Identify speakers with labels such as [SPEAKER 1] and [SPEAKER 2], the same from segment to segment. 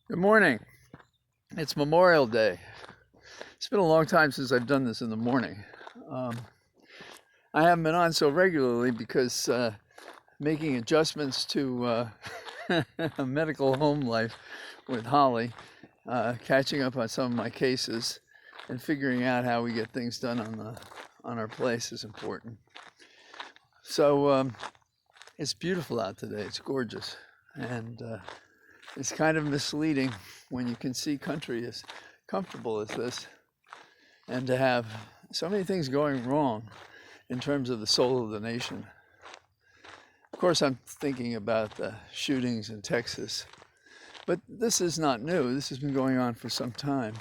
[SPEAKER 1] Good morning. It's Memorial Day. It's been a long time since I've done this in the morning. Um, I haven't been on so regularly because making adjustments to a medical home life with Holly, catching up on some of my cases, and figuring out how we get things done on our place is important. So it's beautiful out today. It's gorgeous, and it's kind of misleading when you can see country as comfortable as this and to have so many things going wrong in terms of the soul of the nation. Of course, I'm thinking about the shootings in Texas, but this is not new. This has been going on for some time.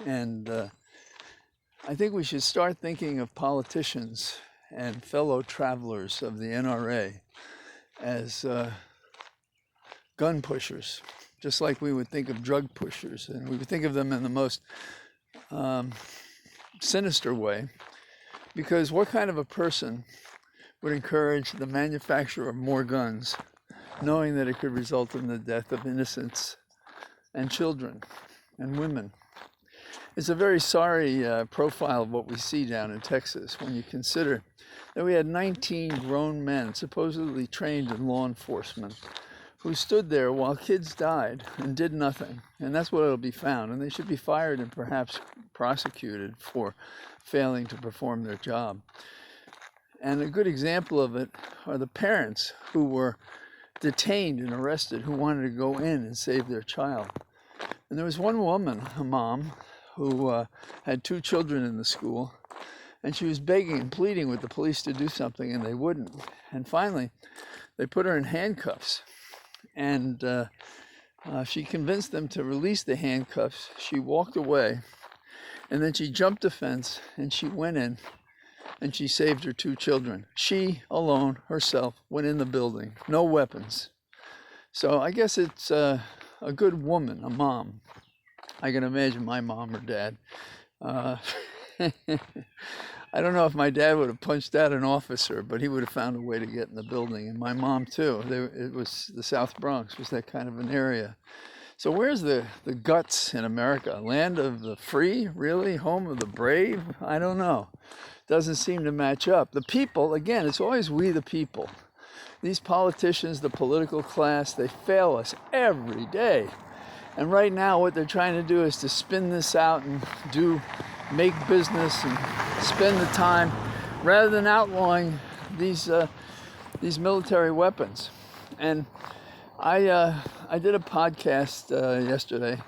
[SPEAKER 1] And I think we should start thinking of politicians and fellow travelers of the NRA as gun pushers, just like we would think of drug pushers, and we would think of them in the most sinister way, because what kind of a person would encourage the manufacture of more guns, knowing that it could result in the death of innocents and children and women? It's a very sorry profile of what we see down in Texas when you consider that we had 19 grown men supposedly trained in law enforcement who stood there while kids died and did nothing. And that's what it'll be found. And they should be fired and perhaps prosecuted for failing to perform their job. And a good example of it are the parents who were detained and arrested who wanted to go in and save their child. And there was one woman, a mom, who had 2 children in the school, and she was begging and pleading with the police to do something, and they wouldn't. And finally, they put her in handcuffs. And she convinced them to release the handcuffs. She walked away, and then she jumped a fence, and she went in, and she saved her 2 children. She alone, herself, went in the building, no weapons. So I guess it's a good woman, a mom. I can imagine my mom or dad. I don't know if my dad would have punched out an officer, but he would have found a way to get in the building. And my mom too. It was the South Bronx was that kind of an area. So where's the guts in America? Land of the free, really? Home of the brave? I don't know. Doesn't seem to match up. The people, again, it's always we the people. These politicians, the political class, they fail us every day. And right now what they're trying to do is to spin this out and make business and spend the time rather than outlawing these military weapons. And I did a podcast yesterday,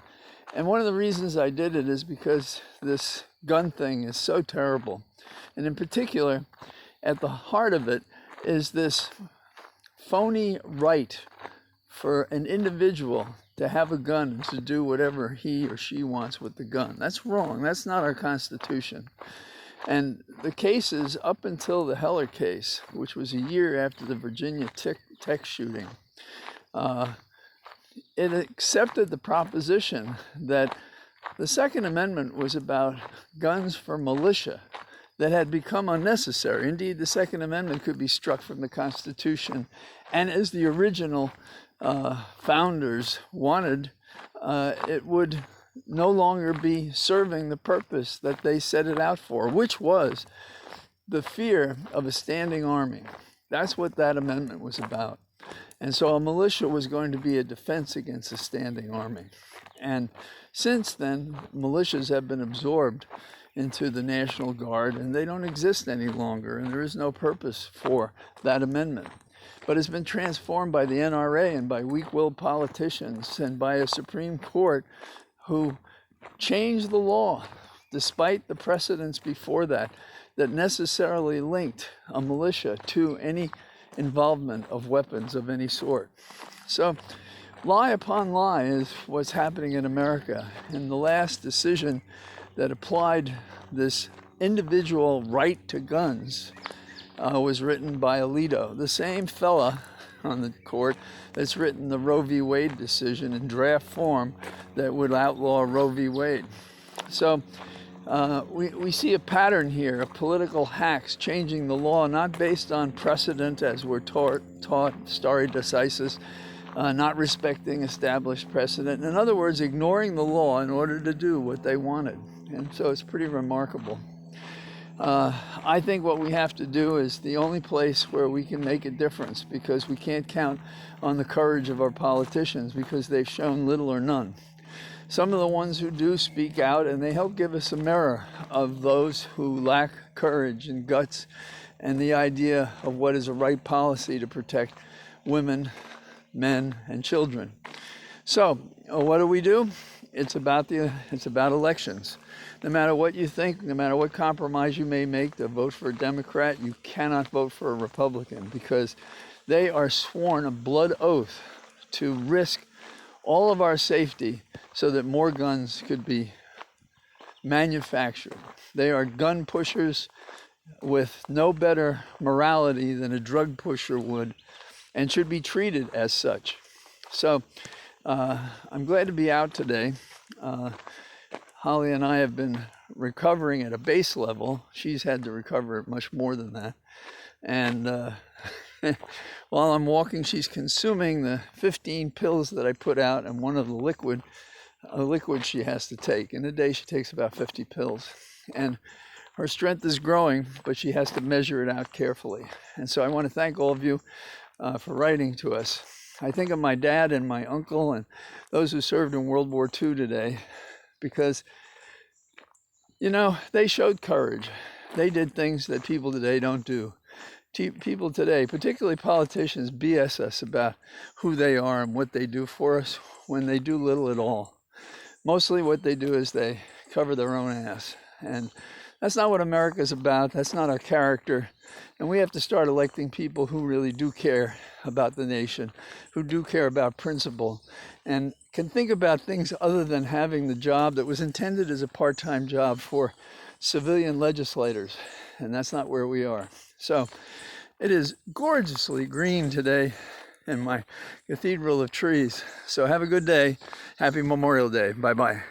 [SPEAKER 1] and one of the reasons I did it is because this gun thing is so terrible. And in particular, at the heart of it is this phony right for an individual to have a gun and to do whatever he or she wants with the gun. That's wrong. That's not our Constitution. And the cases up until the Heller case, which was a year after the Virginia Tech shooting, it accepted the proposition that the Second Amendment was about guns for militia that had become unnecessary. Indeed, the Second Amendment could be struck from the Constitution, and as the original founders wanted, it would no longer be serving the purpose that they set it out for, which was the fear of a standing army. That's what that amendment was about. And so a militia was going to be a defense against a standing army. And since then, militias have been absorbed into the National Guard, and they don't exist any longer, and there is no purpose for that amendment. But it's been transformed by the NRA and by weak-willed politicians and by a Supreme Court who changed the law, despite the precedents before that necessarily linked a militia to any involvement of weapons of any sort. So lie upon lie is what's happening in America. And the last decision that applied this individual right to guns was written by Alito, the same fella on the court that's written the Roe v. Wade decision in draft form that would outlaw Roe v. Wade. So we see a pattern here of political hacks changing the law, not based on precedent as we're taught stare decisis, not respecting established precedent. In other words, ignoring the law in order to do what they wanted. And so it's pretty remarkable. I think what we have to do is the only place where we can make a difference, because we can't count on the courage of our politicians because they've shown little or none. Some of the ones who do speak out, and they help give us a mirror of those who lack courage and guts and the idea of what is a right policy to protect women, men, and children. So what do? It's about elections. No matter what you think, no matter what compromise you may make to vote for a Democrat, you cannot vote for a Republican, because they are sworn a blood oath to risk all of our safety so that more guns could be manufactured. They are gun pushers with no better morality than a drug pusher would, and should be treated as such. So I'm glad to be out today. Holly and I have been recovering at a base level. She's had to recover much more than that. And while I'm walking, she's consuming the 15 pills that I put out, and one of the liquid she has to take. In a day, she takes about 50 pills. And her strength is growing, but she has to measure it out carefully. And so I want to thank all of you for writing to us. I think of my dad and my uncle and those who served in World War II today, because, you know, they showed courage. They did things that people today don't do. People today, particularly politicians, BS us about who they are and what they do for us when they do little at all. Mostly what they do is they cover their own ass. And that's not what America's about. That's not our character. And we have to start electing people who really do care about the nation, who do care about principle, and can think about things other than having the job that was intended as a part-time job for civilian legislators. And that's not where we are. So it is gorgeously green today in my cathedral of trees. So have a good day. Happy Memorial Day. Bye-bye.